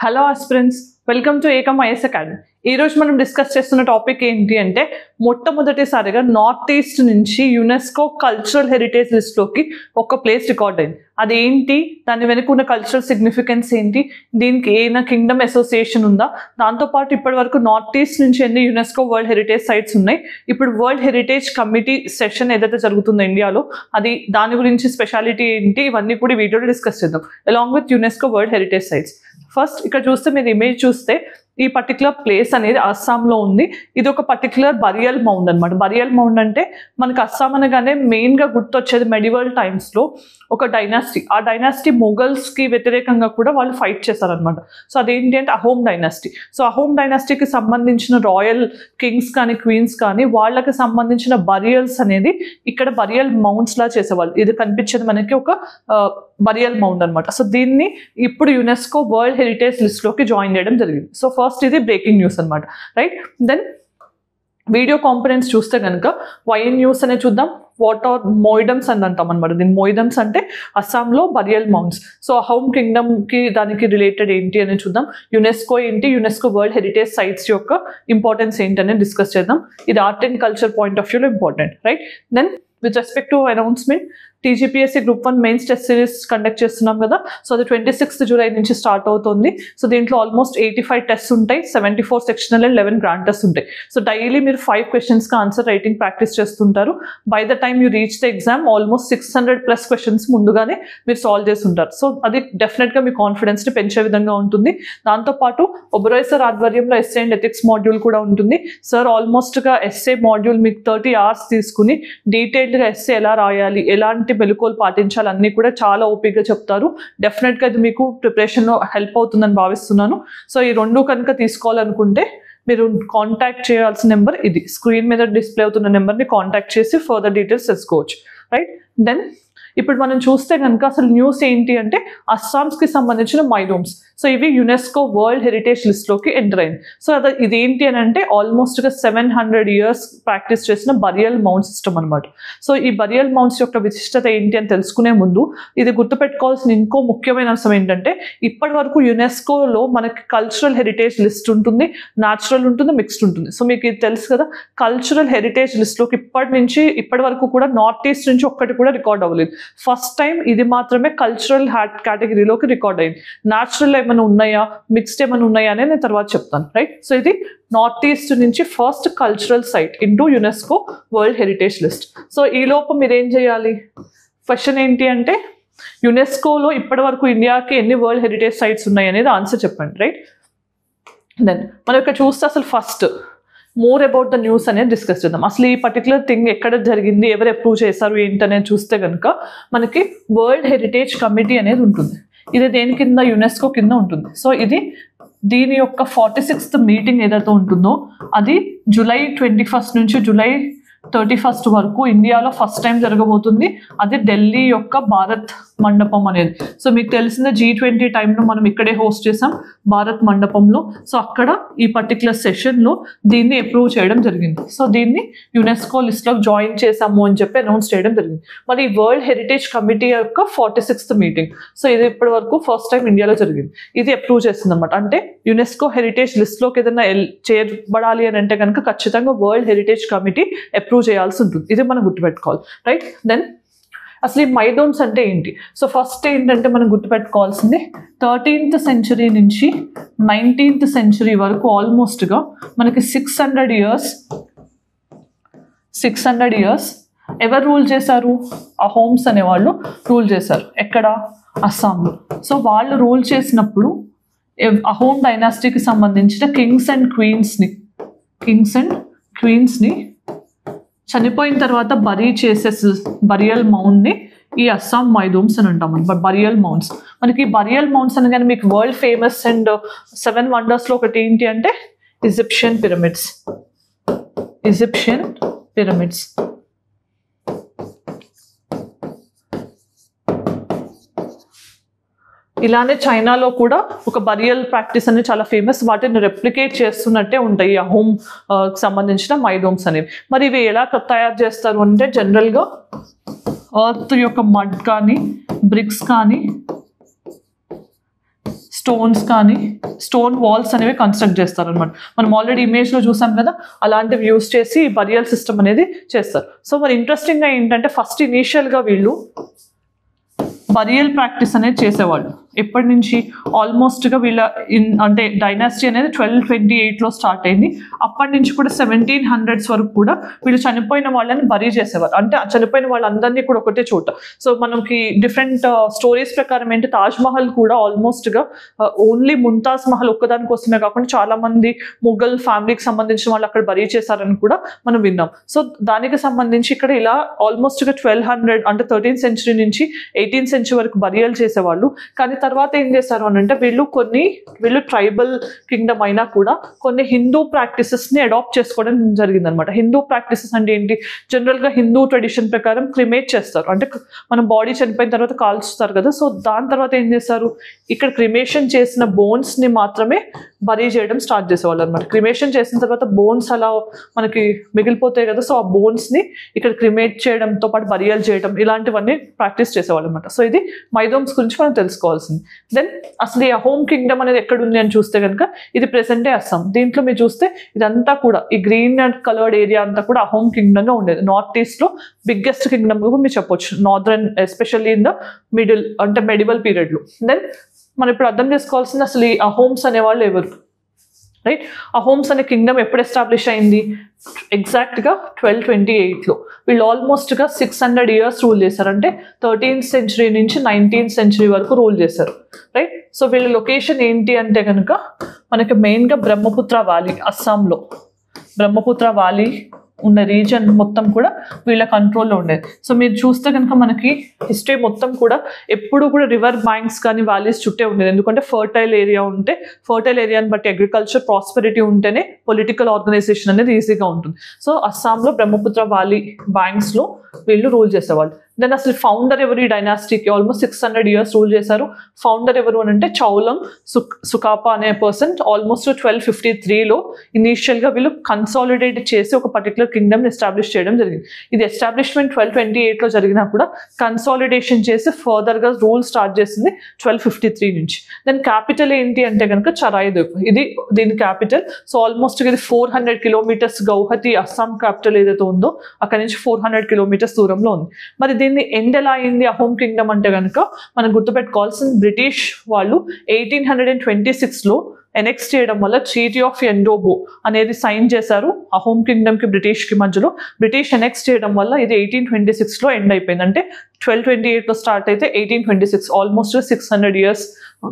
Hello aspirants, welcome to Ekam IAS academy. ఈ రోజు మనం డిస్కస్ చేస్తున్న టాపిక్ ఏంటి అంటే మొట్టమొదటిసారిగా నార్త్ ఈస్ట్ నుంచి యునెస్కో కల్చరల్ హెరిటేజ్ లిస్ట్లోకి ఒక ప్లేస్ రికార్డ్ అయింది. అదేంటి, దాని వెనుక ఉన్న కల్చరల్ సిగ్నిఫికెన్స్ ఏంటి, దీనికి ఏమైనా కింగ్డమ్ అసోసియేషన్ ఉందా, దాంతోపాటు ఇప్పటి వరకు నార్త్ ఈస్ట్ నుంచి ఎన్ని యునెస్కో వరల్డ్ హెరిటేజ్ సైట్స్ ఉన్నాయి, ఇప్పుడు వరల్డ్ హెరిటేజ్ కమిటీ సెషన్ ఏదైతే జరుగుతుందో ఇండియాలో అది దాని గురించి స్పెషాలిటీ ఏంటి, ఇవన్నీ కూడా వీడియోలో డిస్కస్ చేద్దాం along with UNESCO world heritage sites. First ఇక్కడ చూస్తే మీరు ఇమేజ్ చూస్తే ఈ పర్టికులర్ ప్లేస్ అనేది అస్సాంలో ఉంది. ఇది ఒక పర్టికులర్ బరియల్ మౌండ్ అనమాట. బరియల్ మౌండ్ అంటే మనకు అస్సాం అనగానే మెయిన్గా గుర్తొచ్చేది మెడివల్ టైమ్స్లో ఒక డైనాసిటీ. ఆ డైనాసిటీ మొఘల్స్కి వ్యతిరేకంగా కూడా వాళ్ళు ఫైట్ చేశారనమాట. సో అదేంటి అంటే అహోమ్ డైనాసిటీ. సో అహోమ్ డైనాసిటీకి సంబంధించిన రాయల్ కింగ్స్ కానీ క్వీన్స్ కానీ వాళ్ళకి సంబంధించిన బరియల్స్ అనేది ఇక్కడ బరియల్ మౌండ్స్ లా చేసేవాళ్ళు. ఇది కనిపించేది మనకి ఒక బరియల్ మౌండ్ అనమాట. సో దీన్ని ఇప్పుడు యునెస్కో వరల్డ్ హెరిటేజ్ లిస్ట్లోకి జాయిన్ చేయడం జరిగింది. సో ఫస్ట్ ఇది బ్రేకింగ్ న్యూస్ అనమాట, రైట్. దెన్ వీడియో కాంపనెంట్స్ చూస్తే కనుక వైఎన్ న్యూస్ అనే చూద్దాం. వాట్ ఆర్ మోయిడమ్స్ అని అంటాం అనమాట. దీని మోయిడమ్స్ అంటే అస్సాంలో బరియల్ మౌండ్స్. సో హోమ్ కింగ్డమ్కి దానికి రిలేటెడ్ ఏంటి అని చూద్దాం. యునెస్కో ఏంటి, యునెస్కో వరల్డ్ హెరిటేజ్ సైట్స్ యొక్క ఇంపార్టెన్స్ ఏంటి అనేది డిస్కస్ చేద్దాం. ఇది art and culture point of వ్యూలో important, right. Then with respect to announcement, TGPSC group 1 mains test series conduct చేస్తున్నాం కదా. సో అది 26th జూలై నుంచి స్టార్ట్ అవుతుంది. సో దీంట్లో ఆల్మోస్ట్ 85 టెస్ట్ ఉంటాయి, 74 సెక్షనల్ అండ్ 11 గ్రాండ్ టెస్ట్ ఉంటాయి. సో డైలీ మీరు 5 క్వశ్చన్స్కి ఆన్సర్ రైటింగ్ ప్రాక్టీస్ చేస్తుంటారు. By the time you reach the exam almost 600+ questions ముందుగానే మీరు సాల్వ్ చేస్తుంటారు. సో అది డెఫినెట్గా మీ కాన్ఫిడెన్స్ని పెంచే విధంగా ఉంటుంది. దాంతోపాటు ఒబెరాయ్ సార్ ఆధ్వర్యంలో ఎస్ఏ అండ్ ఎథిక్స్ మాడ్యూల్ కూడా ఉంటుంది. సార్ ఆల్మోస్ట్గా ఎస్ఏ మాడ్యూల్ మీకు 30 hours తీసుకుని డీటెయిల్డ్గా ఎస్ఏ ఎలా రాయాలి, ఎలాంటి మెలకువలు పాటించాలి అన్నీ కూడా చాలా ఓపికగా చెప్తారు. డెఫినెట్గా ఇది మీకు ప్రిపరేషన్లో హెల్ప్ అవుతుందని భావిస్తున్నాను. సో ఈ రెండు కనుక తీసుకోవాలనుకుంటే మీరు కాంటాక్ట్ చేయాల్సిన నెంబర్ ఇది, స్క్రీన్ మీద డిస్ప్లే అవుతున్న నెంబర్ని కాంటాక్ట్ చేసి ఫర్దర్ డీటెయిల్స్ తెలుసుకోవచ్చు, రైట్. దెన్ ఇప్పుడు మనం చూస్తే కనుక అసలు న్యూస్ ఏంటి అంటే అస్సాంస్కి సంబంధించిన మైడోమ్స్. సో ఇవి యునెస్కో వరల్డ్ హెరిటేజ్ లిస్ట్లోకి ఎంటర్ అయింది. సో ఇదేంటి అని అంటే ఆల్మోస్ట్గా 700 years ప్రాక్టీస్ చేసిన బరియల్ మౌండ్ సిస్టమ్ అనమాట. సో ఈ బరియల్ మౌండ్స్ యొక్క విశిష్టత ఏంటి అని తెలుసుకునే ముందు ఇది గుర్తుపెట్టుకోవాల్సిన ఇంకో ముఖ్యమైన అంశం ఏంటంటే ఇప్పటి వరకు యునెస్కోలో మనకి కల్చరల్ హెరిటేజ్ లిస్ట్ ఉంటుంది, న్యాచురల్ ఉంటుంది, మిక్స్డ్ ఉంటుంది. సో మీకు ఇది తెలుసు కదా, కల్చరల్ హెరిటేజ్ లిస్ట్లోకి ఇప్పటి వరకు కూడా నార్త్ ఈస్ట్ నుంచి ఒక్కటి కూడా రికార్డ్ అవ్వలేదు. ఫస్ట్ టైం ఇది మాత్రమే కల్చరల్ కేటగిరీలోకి రికార్డ్ అయింది. న్యాచురల్ ఏమైనా ఉన్నాయా, మిక్స్డ్ ఏమైనా ఉన్నాయా అనేది నేను తర్వాత చెప్తాను, రైట్. సో ఇది నార్త్ ఈస్ట్ నుంచి first cultural site into UNESCO world heritage list. So ఈ లోపు మీరు ఏం చేయాలి, క్వశ్చన్ ఏంటి అంటే యునెస్కోలో ఇప్పటి వరకు ఇండియాకి ఎన్ని వరల్డ్ హెరిటేజ్ సైట్స్ ఉన్నాయి అనేది ఆన్సర్ చెప్పండి, రైట్. దెన్ మనం ఇక్కడ చూస్తే అసలు first more about the news అనేది డిస్కస్ చేద్దాం. అసలు ఈ పర్టికులర్ థింగ్ ఎక్కడ జరిగింది, ఎవరు అప్రూవ్ చేశారు ఏంటి అనేది చూస్తే కనుక మనకి వరల్డ్ హెరిటేజ్ కమిటీ అనేది ఉంటుంది. ఇది దేని కింద, యునెస్కో కింద ఉంటుంది. సో ఇది దీని యొక్క 46th మీటింగ్ ఏదైతే ఉంటుందో అది July 21 నుంచి July 31 వరకు ఇండియాలో ఫస్ట్ టైం జరగబోతుంది. అది ఢిల్లీ యొక్క భారత్ మండపం అనేది. సో మీకు తెలిసిన G20 టైంలో మనం ఇక్కడే హోస్ట్ చేసాం భారత్ మండపంలో. సో అక్కడ ఈ పర్టికులర్ సెషన్లో దీన్ని అప్రూవ్ చేయడం జరిగింది. సో దీన్ని యునెస్కో లిస్ట్లో జాయిన్ చేసాము అని చెప్పి అనౌన్స్ చేయడం జరిగింది. మరి వరల్డ్ హెరిటేజ్ కమిటీ యొక్క 46th మీటింగ్. సో ఇది ఇప్పటి వరకు ఫస్ట్ టైం ఇండియాలో జరిగింది. ఇది అప్రూవ్ చేస్తుంది అనమాట. అంటే యునెస్కో హెరిటేజ్ లిస్ట్లోకి ఏదైనా చేర్చబడాలి అని అంటే కనుక ఖచ్చితంగా వరల్డ్ హెరిటేజ్ కమిటీ అప్రూవ్ చేయాల్సి ఉంటుంది. ఇది మనం గుర్తుపెట్టుకోవాలి, రైట్. దెన్ అసలు ఈ మైడోమ్స్ అంటే ఏంటి? సో ఫస్ట్ ఏంటంటే మనం గుర్తుపెట్టుకోవాల్సింది 13th century నుంచి 19th century వరకు ఆల్మోస్ట్గా మనకి 600 years ఎవరు రూల్ చేశారు? అహోమ్స్ అనేవాళ్ళు రూల్ చేశారు. ఎక్కడ? అస్సాంలో. సో వాళ్ళు రూల్ చేసినప్పుడు అహోమ్ డైనాసిటీకి సంబంధించిన కింగ్స్ అండ్ క్వీన్స్ని చనిపోయిన తర్వాత బరియల్ మౌండ్ని ఈ అస్సాం మైడోమ్స్ అని అంటాం అనమాట. బరియల్ మౌండ్స్ మనకి బరియల్ మౌండ్స్ అనగానే మీకు వరల్డ్ ఫేమస్ అండ్ 7 wondersలో ఒకటి ఏంటి అంటే ఈజిప్షియన్ పిరమిడ్స్. ఇలానే చైనాలో కూడా ఒక బరియల్ ప్రాక్టీస్ అనేది చాలా ఫేమస్. వాటిని రెప్లికేట్ చేస్తున్నట్టే ఉంటాయి అహోమ్ సంబంధించిన మైడోమ్స్ అనేవి. మరి ఇవి ఎలా తయారు చేస్తారు అంటే జనరల్గా ఎర్త్ యొక్క మడ్ కానీ, బ్రిక్స్ కానీ, స్టోన్స్ కానీ స్టోన్ వాల్స్ అనేవి కన్స్ట్రక్ట్ చేస్తారనమాట. మనం ఆల్రెడీ ఇమేజ్లో చూసాం కదా, అలాంటివి యూస్ చేసి బరియల్ సిస్టమ్ అనేది చేస్తారు. సో మరి ఇంట్రెస్టింగ్గా ఏంటంటే ఫస్ట్ ఇనీషియల్గా వీళ్ళు బరియల్ ప్రాక్టీస్ అనేది చేసేవాళ్ళు. ఎప్పటి నుంచి ఆల్మోస్ట్గా వీళ్ళ అంటే డైనాసిటీ అనేది 1228లో స్టార్ట్ అయింది. అప్పటి నుంచి కూడా 1700s వరకు కూడా వీళ్ళు చనిపోయిన వాళ్ళని బరీ చేసేవారు. అంటే చనిపోయిన వాళ్ళందరినీ కూడా ఒకటే చోట. సో మనకి డిఫరెంట్ స్టోరీస్ ప్రకారం ఏంటి, తాజ్మహల్ కూడా ఆల్మోస్ట్గా ఓన్లీ ముంతాజ్ మహల్ ఒక్కదాని కోసమే కాకుండా చాలా మంది ముఘల్ ఫ్యామిలీకి సంబంధించిన వాళ్ళు అక్కడ బరీ చేశారని కూడా మనం విన్నాం. సో దానికి సంబంధించి ఇక్కడ ఇలా ఆల్మోస్ట్గా 1200 అంటే 13th century నుంచి 18th century వరకు బరియల్ చేసేవాళ్ళు. కానీ తర్వాత ఏం చేశారు అని అంటే వీళ్ళు ట్రైబల్ కింగ్డమ్ అయినా కూడా కొన్ని హిందూ ప్రాక్టీసెస్ని అడాప్ట్ చేసుకోవడం జరిగిందనమాట. హిందూ ప్రాక్టీసెస్ అంటే ఏంటి, జనరల్గా హిందూ ట్రెడిషన్ ప్రకారం క్రిమేట్ చేస్తారు. అంటే మన బాడీ చనిపోయిన తర్వాత కాల్చుస్తారు కదా. సో దాని తర్వాత ఏం చేస్తారు, ఇక్కడ క్రిమేషన్ చేసిన బోన్స్ని మాత్రమే బరీ చేయడం స్టార్ట్ చేసేవాళ్ళు అనమాట. క్రిమేషన్ చేసిన తర్వాత బోన్స్ అలా మనకి మిగిలిపోతాయి కదా. సో ఆ బోన్స్ని ఇక్కడ క్రిమేట్ చేయడంతో పాటు బరియల్ చేయడం ఇలాంటివన్నీ ప్రాక్టీస్ చేసేవాళ్ళు అనమాట. సో ఇది మైదోమ్స్ గురించి మనం తెలుసుకోవాల్సింది. దెన్ అసలు ఈ అహోమ్ కింగ్డమ్ అనేది ఎక్కడుంది అని చూస్తే కనుక ఇది ప్రెసెంటే అస్సాం. దీంట్లో మీరు చూస్తే ఇదంతా కూడా ఈ గ్రీన్ అండ్ కలర్డ్ ఏరియా అంతా కూడా అహోమ్ కింగ్డమ్గా ఉండేది. నార్త్ ఈస్ట్లో బిగ్గెస్ట్ కింగ్డమ్ కూడా మీరు చెప్పొచ్చు, northern especially in the middle అంటే మెడివల్ పీరియడ్లో. దెన్ మనం ఇప్పుడు అర్థం చేసుకోవాల్సింది అసలు ఈ అహోమ్స్ అనేవాళ్ళు ఎవరు, రైట్? అహోమ్స్ అనే కింగ్డమ్ ఎప్పుడు ఎస్టాబ్లిష్ అయింది, ఎగ్జాక్ట్గా 1228లో. వీళ్ళు ఆల్మోస్ట్గా 600 years రూల్ చేశారు. అంటే 13th century నుంచి 19th century వరకు రూల్ చేశారు, రైట్? సో వీళ్ళ లొకేషన్ ఏంటి అంటే కనుక మనకి మెయిన్గా బ్రహ్మపుత్ర వ్యాలీ, అస్సాంలో బ్రహ్మపుత్ర వ్యాలీ ఉన్న రీజన్ మొత్తం కూడా వీళ్ళ కంట్రోల్లో ఉండేది. సో మీరు చూస్తే కనుక మనకి హిస్టరీ మొత్తం కూడా ఎప్పుడు కూడా రివర్ బ్యాంక్స్ కానీ వ్యాలీస్ చుట్టే ఉండేది. ఎందుకంటే ఫర్టైల్ ఏరియా ఉంటే, ఫర్టైల్ ఏరియాని బట్టి అగ్రికల్చర్ ప్రాస్పెరిటీ ఉంటేనే పొలిటికల్ ఆర్గనైజేషన్ అనేది ఈజీగా ఉంటుంది. సో అస్సాంలో బ్రహ్మపుత్ర వ్యాలీ బ్యాంక్స్లో వీళ్ళు రూల్ చేసేవాళ్ళు. దెన్ అసలు ఫౌండర్ ఎవరు ఈ డైనాసిటీకి, ఆల్మోస్ట్ 600 years రూల్ చేశారు. ఫౌండర్ ఎవరు అని అంటే చౌలం సుకాపా అనే పర్సన్. ఆల్మోస్ట్ 1253లో ఇనీషియల్గా వీళ్ళు కన్సాలిడేట్ చేసి ఒక పర్టికులర్ కింగ్డమ్ని ఎస్టాబ్లిష్ చేయడం జరిగింది. ఇది ఎస్టాబ్లిష్మెంట్ 1228లో జరిగినా కూడా కన్సాలిడేషన్ చేసి ఫర్దర్గా రూల్ స్టార్ట్ చేసింది 1253 నుంచి. దెన్ క్యాపిటల్ ఏంటి అంటే కనుక చరాయిదేవ్, ఇది దీని క్యాపిటల్. సో ఆల్మోస్ట్ ఇది 400 kilometers గౌహతి అస్సాం క్యాపిటల్ ఏదైతే ఉందో అక్కడ నుంచి 400 kilometers దూరంలో ఉంది. మరి దీన్ని ఎండ్ ఎలా అయింది అహోమ్ కింగ్డమ్ అంటే కనుక మనం గుర్తుపెట్టుకోవాల్సింది, బ్రిటిష్ వాళ్ళు 1826లో ఎనెక్స్ చేయడం వల్ల ట్రీటీ ఆఫ్ ఎండోబో అనేది సైన్ చేశారు అహోమ్ కింగ్డమ్కి బ్రిటిష్కి మధ్యలో. బ్రిటిష్ ఎనెక్స్ చేయడం వల్ల ఇది 1826లో ఎండ్ అయిపోయింది. అంటే 1228లో స్టార్ట్ అయితే 1826, ఆల్మోస్ట్ 600 years,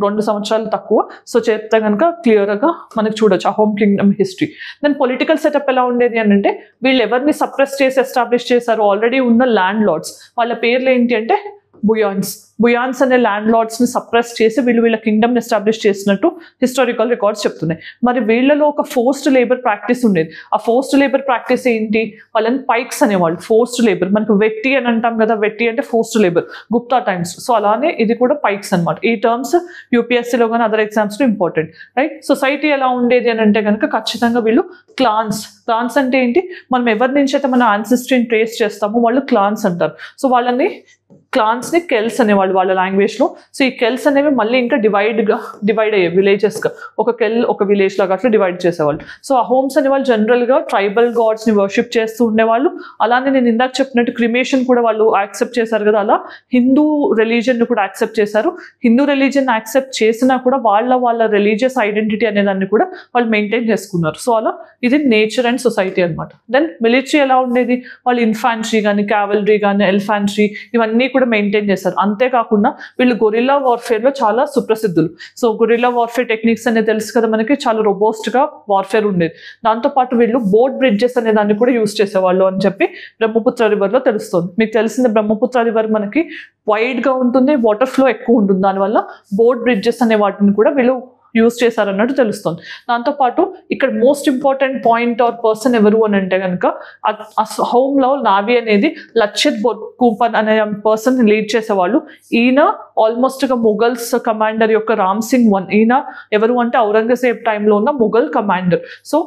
2 సంవత్సరాలు తక్కువ. సో చెప్తే కనుక క్లియర్గా మనకు చూడొచ్చు Ahom kingdom history. Then political setup ఎలా ఉండేది అని అంటే వీళ్ళు ఎవరిని సప్రెస్ చేసి ఎస్టాబ్లిష్ చేశారు, ఆల్రెడీ ఉన్న ల్యాండ్ లార్డ్స్, వాళ్ళ పేర్లు ఏంటి అంటే బుయాన్స్ అనే ల్యాండ్ లార్డ్స్ని సప్రెస్ చేసి వీళ్ళ కింగ్డమ్ని ఎస్టాబ్లిష్ చేసినట్టు హిస్టారికల్ రికార్డ్స్ చెప్తున్నాయి. మరి వీళ్ళలో ఒక ఫోర్స్డ్ లేబర్ ప్రాక్టీస్ ఉండేది. ఆ ఫోర్స్డ్ లేబర్ ప్రాక్టీస్ ఏంటి, వాళ్ళని పైక్స్ అనేవాళ్ళు. ఫోర్స్డ్ లేబర్ మనకు వెట్టి అని అంటాం కదా, వెట్టి అంటే forced labour Gupta times. So అలానే ఇది కూడా పైక్స్ అనమాట. ఈ టర్మ్స్ యూపీఎస్సీలో కానీ అదర్ ఎగ్జామ్స్లో ఇంపార్టెంట్, రైట్? సొసైటీ ఎలా ఉండేది అని అంటే కనుక ఖచ్చితంగా వీళ్ళు క్లాన్స్ అంటే ఏంటి, మనం ఎవరి నుంచి అయితే మన యాన్సిస్ట్రీని ట్రేస్ చేస్తామో వాళ్ళు క్లాన్స్ అంటారు. సో వాళ్ళని క్లాన్స్ని కెల్స్ అనేవాళ్ళు వాళ్ళ లాంగ్వేజ్లో. సో ఈ కెల్స్ అనేవి మళ్ళీ ఇంకా డివైడ్ అయ్యాయి విలేజెస్గా. ఒక కెల్ ఒక విలేజ్ లాగా అట్లా డివైడ్ చేసేవాళ్ళు. సో అహోమ్స్ అనేవాళ్ళు జనరల్గా ట్రైబల్ గాడ్స్ని వర్షిప్ చేస్తూ ఉండేవాళ్ళు. అలానే నేను ఇందాక చెప్పినట్టు క్రిమేషన్ కూడా వాళ్ళు యాక్సెప్ట్ చేశారు కదా, అలా హిందూ రిలీజియన్ని కూడా యాక్సెప్ట్ చేశారు. హిందూ రిలీజియన్ యాక్సెప్ట్ చేసినా కూడా వాళ్ళ రిలీజియస్ ఐడెంటిటీ అనేదాన్ని కూడా వాళ్ళు మెయింటైన్ చేసుకున్నారు. సో అలా ఇది నేచర్ అండ్ సొసైటీ అనమాట. దెన్ మిలిటరీ ఎలా ఉండేది, వాళ్ళు ఇన్ఫాంట్రీ కానీ క్యావలరీ కానీ ఎలిఫాంట్రీ ఇవన్నీ కూడా మెయింటైన్ చేస్తారు. అంతేకాకుండా వీళ్ళు గొరిల్లా వార్ఫేర్లో చాలా సుప్రసిద్ధులు. సో గొరిల్లా వార్ఫేర్ టెక్నిక్స్ అనేది తెలుసు కదా మనకి, చాలా రోబోస్ట్గా వార్ఫేర్ ఉండేది. దాంతోపాటు వీళ్ళు బోట్ బ్రిడ్జెస్ అనే దాన్ని కూడా యూజ్ చేసేవాళ్ళు అని చెప్పి బ్రహ్మపుత్ర రివర్లో తెలుస్తుంది. మీకు తెలిసింది బ్రహ్మపుత్ర రివర్ మనకి వైడ్గా ఉంటుంది, వాటర్ ఫ్లో ఎక్కువ ఉంటుంది. దానివల్ల బోట్ బ్రిడ్జెస్ అనే వాటిని కూడా వీళ్ళు యూజ్ చేశారన్నట్టు తెలుస్తుంది. దాంతోపాటు ఇక్కడ most important point or person ఎవరు అని అంటే కనుక హోమ్లో నావీ అనేది లచ్చిత్ బొర్ఫుకన్ అనే పర్సన్ లీడ్ చేసేవాళ్ళు. ఈయన ఆల్మోస్ట్గా ముఘల్స్ కమాండర్ యొక్క రామ్ సింగ్ 1. ఈయన ఎవరు అంటే ఔరంగజేబ్ టైంలో ఉన్న ముఘల్ కమాండర్. సో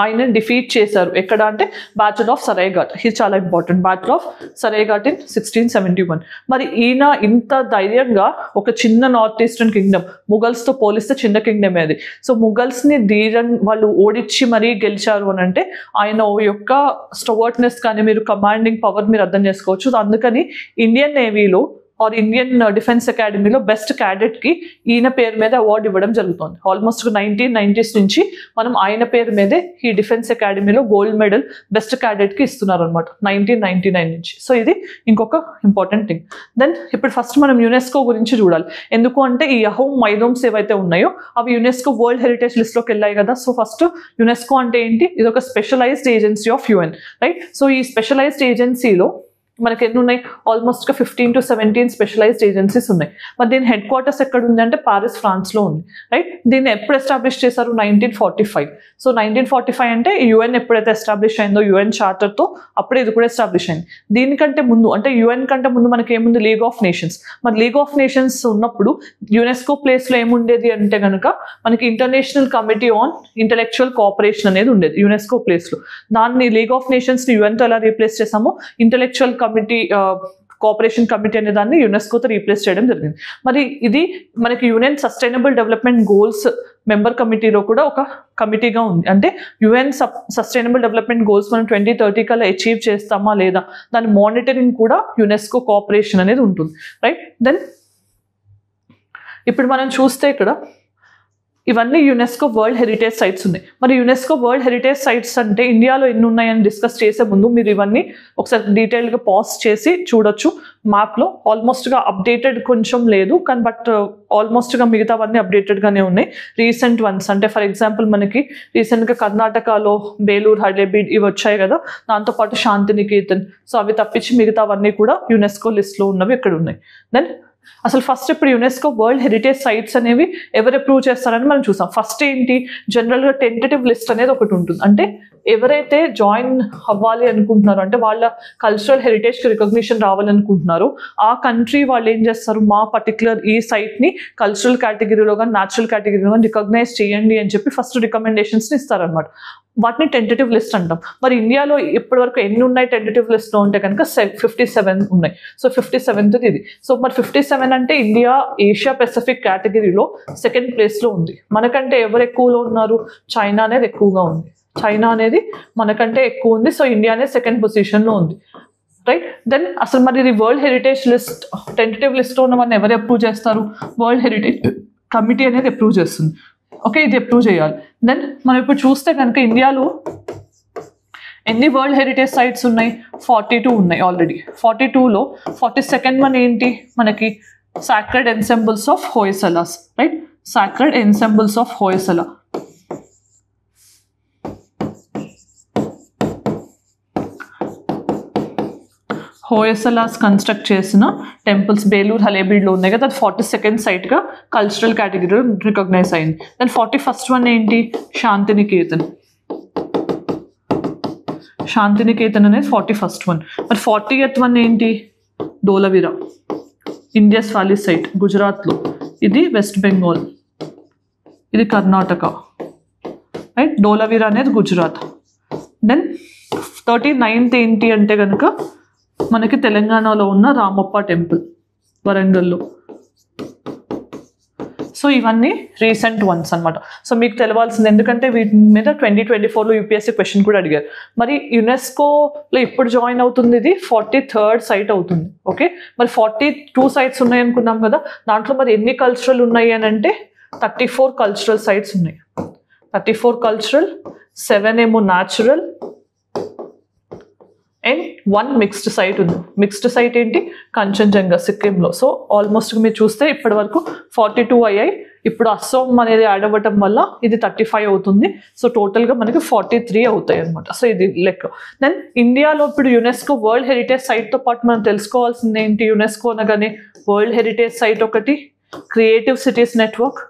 ఆయన డిఫీట్ చేశారు. ఎక్కడ అంటే బ్యాటిల్ ఆఫ్ సరైఘాట్. ఇది చాలా important. Battle of Saraighat in 1671. మరి ఈయన ఇంత ధైర్యంగా ఒక చిన్న నార్త్ ఈస్టర్న్ కింగ్డమ్, ముఘల్స్తో పోలిస్తే చిన్న కింగ్డమే అది. సో ముఘల్స్ని వాళ్ళు ఓడించి మరీ గెలిచారు అని అంటే ఆయన యొక్క స్టవర్ట్నెస్ కానీ మీరు కమాండింగ్ పవర్ మీరు అర్థం చేసుకోవచ్చు. అందుకని ఇండియన్ నేవీలో ఆర్ ఇండియన్ డిఫెన్స్ అకాడమీలో బెస్ట్ క్యాడెట్కి ఈయన పేరు మీద అవార్డు ఇవ్వడం జరుగుతుంది. ఆల్మోస్ట్ 1990s నుంచి మనం ఆయన పేరు మీదే ఈ డిఫెన్స్ అకాడమీలో గోల్డ్ మెడల్ బెస్ట్ క్యాడెట్కి ఇస్తున్నారు అనమాట 1999 నుంచి. సో ఇది ఇంకొక ఇంపార్టెంట్ థింగ్. దెన్ ఇప్పుడు ఫస్ట్ మనం యునెస్కో గురించి చూడాలి. ఎందుకు అంటే ఈ అహోమ్ మైదోమ్స్ ఏవైతే ఉన్నాయో అవి యునెస్కో వరల్డ్ హెరిటేజ్ లిస్ట్లోకి వెళ్ళాయి కదా. సో ఫస్ట్ యునెస్కో అంటే ఏంటి? ఇది ఒక specialized agency of UN, right? So ఈ స్పెషలైజ్డ్ ఏజెన్సీలో మనకి ఎన్ని ఉన్నాయి? ఆల్మోస్ట్గా 15 to 17 స్పెషలైజ్డ్ ఏజెన్సీస్ ఉన్నాయి. మరి దీని హెడ్ క్వార్టర్స్ ఎక్కడ ఉంది అంటే పారిస్, ఫ్రాన్స్లో ఉంది, రైట్? దీన్ని ఎప్పుడు ఎస్టాబ్లిష్ చేశారు? 1945. సో 1945 అంటే యుఎన్ ఎప్పుడైతే ఎస్టాబ్లిష్ అయిందో యుఎన్ చార్టర్తో అప్పుడే ఇది కూడా ఎస్టాబ్లిష్ అయింది. దీనికంటే ముందు అంటే యుఎన్ కంటే ముందు మనకి ఏముంది? League of nations. మరి లీగ్ ఆఫ్ నేషన్స్ ఉన్నప్పుడు యునెస్కో ప్లేస్లో ఏముండేది అంటే కనుక మనకి international committee on intellectual cooperation అనేది ఉండేది యునెస్కో ప్లేస్లో. దాన్ని లీగ్ ఆఫ్ నేషన్స్ని యుఎన్తో ఎలా రీప్లేస్ చేసామో ఇంటలెక్చువల్ కమిటీ కోఆపరేషన్ కమిటీ అనే దాన్ని యునెస్కోతో రీప్లేస్ చేయడం జరిగింది. మరి ఇది మనకి UN sustainable development goals member కమిటీలో కూడా ఒక కమిటీగా ఉంది. అంటే యుఎన్ సస్టైనబుల్ డెవలప్మెంట్ గోల్స్ మనం 2030 కల్లా అచీవ్ చేస్తామా లేదా దాని మానిటరింగ్ కూడా యునెస్కో కోఆపరేషన్ అనేది ఉంటుంది, రైట్? దెన్ ఇప్పుడు మనం చూస్తే ఇక్కడ ఇవన్నీ యునెస్కో వరల్డ్ హెరిటేజ్ సైట్స్ ఉన్నాయి. మరి యునెస్కో వరల్డ్ హెరిటేజ్ సైట్స్ అంటే ఇండియాలో ఎన్ని ఉన్నాయని డిస్కస్ చేసే ముందు మీరు ఇవన్నీ ఒకసారి డీటెయిల్గా పాజ్ చేసి చూడొచ్చు. మ్యాప్లో ఆల్మోస్ట్గా అప్డేటెడ్ కొంచెం లేదు కానీ బట్ ఆల్మోస్ట్గా మిగతావన్నీ అప్డేటెడ్గానే ఉన్నాయి. రీసెంట్ వన్స్ అంటే ఫర్ ఎగ్జాంపుల్ మనకి రీసెంట్గా కర్ణాటకలో బేలూరు, హైలేబీడ్ ఇవి వచ్చాయి కదా, దాంతోపాటు శాంతినికేతన్. సో అవి తప్పించి మిగతావన్నీ కూడా యునెస్కో లిస్ట్లో ఉన్నవి ఇక్కడ ఉన్నాయి. దెన్ అసలు ఫస్ట్ ఇప్పుడు యునెస్కో వరల్డ్ హెరిటేజ్ సైట్స్ అనేవి ఎవరు అప్రూవ్ చేస్తారని మనం చూసాం. ఫస్ట్ ఏంటి? జనరల్గా టెంటేటివ్ లిస్ట్ అనేది ఒకటి ఉంటుంది. అంటే ఎవరైతే జాయిన్ అవ్వాలి అనుకుంటున్నారో అంటే వాళ్ళ కల్చరల్ హెరిటేజ్కి రికగ్నిషన్ రావాలనుకుంటున్నారో ఆ కంట్రీ వాళ్ళు ఏం చేస్తారు? మా పర్టికులర్ ఈ సైట్ని కల్చరల్ కేటగిరీలో కానీ న్యాచురల్ కేటగిరీలో కానీ రికగ్నైజ్ చేయండి అని చెప్పి ఫస్ట్ రికమెండేషన్స్ని ఇస్తారనమాట. వాటిని టెంటేటివ్ లిస్ట్ అంటాం. మరి ఇండియాలో ఇప్పటివరకు ఎన్ని ఉన్నాయి టెంటేటివ్ లిస్ట్లో ఉంటే కనుక 57 ఉన్నాయి. సో 57th ఇది. సో మరి 57 అంటే ఇండియా ఏషియా పెసిఫిక్ కేటగిరీలో సెకండ్ ప్లేస్లో ఉంది. మనకంటే ఎవరు ఎక్కువలో ఉన్నారు? చైనా అనేది ఎక్కువగా ఉంది. చైనా అనేది మనకంటే ఎక్కువ ఉంది. సో ఇండియా అనేది సెకండ్ పొజిషన్లో ఉంది, రైట్? దెన్ అసలు మరి ఇది వరల్డ్ హెరిటేజ్ లిస్ట్ టెంటేటివ్ లిస్ట్లో ఉన్న వాళ్ళని ఎవరు అప్రూవ్ చేస్తారు? వరల్డ్ హెరిటేజ్ కమిటీ అనేది అప్రూవ్ చేస్తుంది. ఓకే, ఇది అప్రూవ్ చేయాలి. దెన్ మనం ఇప్పుడు చూస్తే కనుక ఇండియాలో ఎన్ని వరల్డ్ హెరిటేజ్ సైట్స్ ఉన్నాయి? 42 ఉన్నాయి ఆల్రెడీ. 42లో 42nd వన్ ఏంటి? మనకి sacred ensembles of Hoysalas, right? Sacred ensembles of Hoysala. Hoysalas construct చేసిన టెంపుల్స్ బేలూరు, హలేబీడ్లో ఉన్నాయి కదా, అది 42nd సైట్గా కల్చరల్ కేటగిరీలో రికగ్నైజ్ అయింది. దెన్ 41st వన్ ఏంటి? శాంతినికేతన్. శాంతినికేతన్ అనేది 41st వన్. మరి 40th వన్ ఏంటి? ధోలవీరా, ఇండియస్ వ్యాలీ సైట్ గుజరాత్లో. ఇది వెస్ట్ బెంగాల్, ఇది కర్ణాటక, రైట్? ధోలవీరా అనేది గుజరాత్. దెన్ 39th ఏంటి అంటే కనుక మనకి తెలంగాణలో ఉన్న రామప్ప టెంపుల్ వరంగల్లో. సో ఇవన్నీ రీసెంట్ వన్స్ అనమాట. సో మీకు తెలవాల్సింది ఎందుకంటే వీటి మీద 2024లో యూపీఎస్సీ క్వశ్చన్ కూడా అడిగారు. మరి యునెస్కోలో ఇప్పుడు జాయిన్ అవుతుంది, ఇది 43rd సైట్ అవుతుంది. ఓకే, మరి 42 సైట్స్ ఉన్నాయి అనుకున్నాం కదా, దాంట్లో మరి ఎన్ని కల్చరల్ ఉన్నాయి అని అంటే 34 కల్చరల్ సైట్స్ ఉన్నాయి. 34 కల్చరల్, 7 ఏమో న్యాచురల్ అండ్ 1 మిక్స్డ్ సైట్ ఉంది. మిక్స్డ్ సైట్ ఏంటి? కంచన్జంగా సిక్కింలో. సో ఆల్మోస్ట్ మీరు చూస్తే ఇప్పటి వరకు 42 అయ్యాయి. ఇప్పుడు అస్సాం అనేది యాడ్ అవ్వటం వల్ల ఇది 35 అవుతుంది. సో టోటల్గా మనకి 43 అవుతాయి అనమాట. సో ఇది లెక్క. దెన్ ఇండియాలో ఇప్పుడు యునెస్కో వరల్డ్ హెరిటేజ్ సైట్తో పాటు మనం తెలుసుకోవాల్సింది ఏంటి? యునెస్కో అనగానే వరల్డ్ హెరిటేజ్ సైట్ ఒకటి, క్రియేటివ్ సిటీస్ నెట్వర్క్,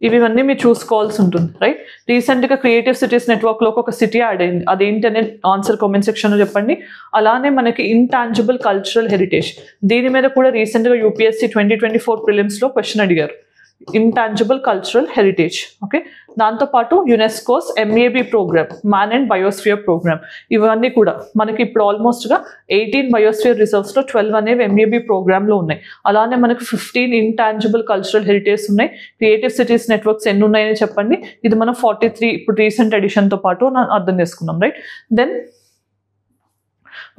ఇవన్నీ మీరు చూసుకోవాల్సి ఉంటుంది, రైట్? రీసెంట్గా క్రియేటివ్ సిటీస్ నెట్వర్క్లోకి ఒక సిటీ యాడ్ అయింది. అదేంటి అనేది ఆన్సర్ కామెంట్ సెక్షన్లో చెప్పండి. అలానే మనకి ఇంటాంజిబుల్ కల్చరల్ హెరిటేజ్, దీని మీద కూడా రీసెంట్గా యూపీఎస్సీ 2024 ప్రిలిమ్స్లో క్వశ్చన్ అడిగారు. Intangible cultural heritage. ఓకే, దాంతోపాటు UNESCO's MAB program, man and biosphere program. ఇవన్నీ కూడా మనకి ఇప్పుడు ఆల్మోస్ట్గా 18 బయోస్ఫియర్ రిజర్వ్స్లో 12 అనేవి MAB ప్రోగ్రామ్లో ఉన్నాయి. అలానే మనకు 15 ఇంటాంజిబుల్ కల్చరల్ హెరిటేజ్ ఉన్నాయి. క్రియేటివ్ సిటీస్ నెట్వర్క్స్ ఎన్ని ఉన్నాయని చెప్పండి. ఇది మనం 43 ఇప్పుడు రీసెంట్ ఎడిషన్తో పాటు అర్థం చేసుకున్నాం, రైట్? దెన్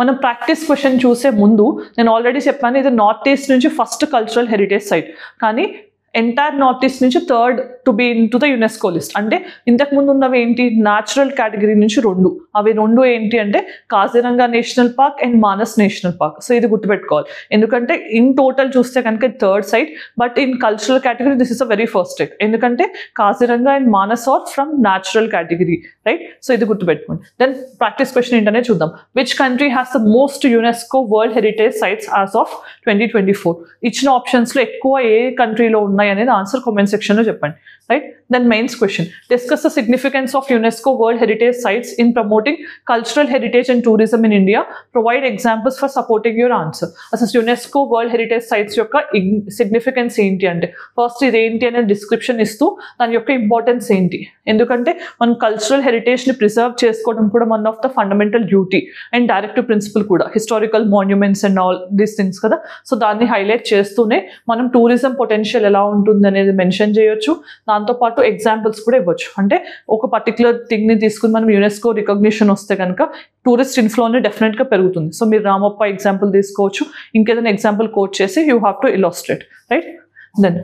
మనం ప్రాక్టీస్ క్వశ్చన్ చూసే ముందు నేను ఆల్రెడీ చెప్పాను, ఇది నార్త్ ఈస్ట్ నుంచి ఫస్ట్ కల్చరల్ హెరిటేజ్ సైట్, కానీ ఎంటైర్ నార్త్ ఈస్ట్ నుంచి third to be into the UNESCO list. అంటే ఇంతకుముందు ఉన్నవి ఏంటి, న్యాచురల్ కేటగిరీ నుంచి 2, అవి 2 ఏంటి అంటే Kaziranga national park and Manas national park. So ఇది గుర్తుపెట్టుకోవాలి, ఎందుకంటే ఇన్ టోటల్ చూస్తే కనుక third site, but in cultural category this is a very first site, ఎందుకంటే Kaziranga and Manas are from natural category, right? So ఇది గుర్తుపెట్టుకోండి. దెన్ ప్రాక్టీస్ క్వశ్చన్ ఏంటనే చూద్దాం. Which country has the most UNESCO world heritage sites as of 2024? ఇచ్చిన ఆప్షన్స్లో ఎక్కువ ఏ కంట్రీలో ఉన్నాయి అనేది ఆన్సర్ కామెంట్ సెక్షన్లో చెప్పండి, right? Then mains question, discuss the significance of UNESCO world heritage sites in promoting cultural heritage and tourism in India. Provide examples for supporting your answer. అసలు UNESCO world heritage sites యొక్క significance ఏంటి అంటే, first ఇది ఏంటి అనే description ఇస్తూ దాని యొక్క ఇంపార్టెన్స్ ఏంటి, ఎందుకంటే మనం కల్చరల్ హెరిటేజ్ని ప్రిజర్వ్ చేసుకోవడం కూడా one of the fundamental duty and directive principle కూడా, historical monuments and all these things కదా. సో దాన్ని హైలైట్ చేస్తూనే మనం టూరిజం పొటెన్షియల్ ఎలా ఉంటుంది అనేది మెన్షన్ చేయొచ్చు. దాంతోపాటు ఎగ్జాంపుల్స్ కూడా ఇవ్వచ్చు. అంటే ఒక పర్టికులర్ థింగ్ని తీసుకుని మనం యునెస్కో రికగ్నిషన్ వస్తే కనుక టూరిస్ట్ ఇన్ఫ్లో అనేది డెఫినెట్గా పెరుగుతుంది. సో మీరు రామప్ప ఎగ్జాంపుల్ తీసుకోవచ్చు, ఇంకేదైనా ఎగ్జాంపుల్ కోట్ చేసి you have to illustrate, right? Then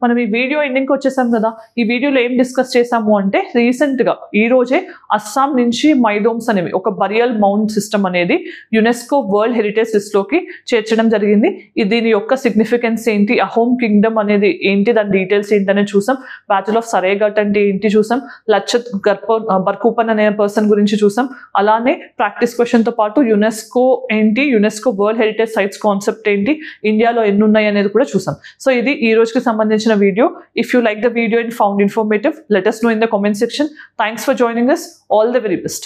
మనం ఈ వీడియో ఎండింగ్కి వచ్చేసాం కదా. ఈ వీడియోలో ఏం డిస్కస్ చేసాము అంటే, రీసెంట్గా ఈ రోజే అస్సాం నుంచి మైదోమ్స్ అనేవి ఒక బరియల్ మౌంట్ సిస్టమ్ అనేది యునెస్కో వరల్డ్ హెరిటేజ్ లిస్ట్లోకి చేర్చడం జరిగింది. దీని యొక్క సిగ్నిఫికెన్స్ ఏంటి, అహోమ్ కింగ్డమ్ అనేది ఏంటి, దాని డీటెయిల్స్ ఏంటనే చూసాం. బ్యాటిల్ ఆఫ్ సరేఘట్ అంటే ఏంటి చూసాం. లచ్చత్ బర్కూపన్ అనే పర్సన్ గురించి చూసాం. అలానే ప్రాక్టీస్ క్వశ్చన్తో పాటు యునెస్కో ఏంటి, UNESCO world heritage sites concept ఏంటి, ఇండియాలో ఎన్ని ఉన్నాయి అనేది కూడా చూసాం. సో ఇది ఈ రోజుకి సంబంధించిన video. If you like the video and found informative, let us know in the comment section. Thanks for joining us. All the very best.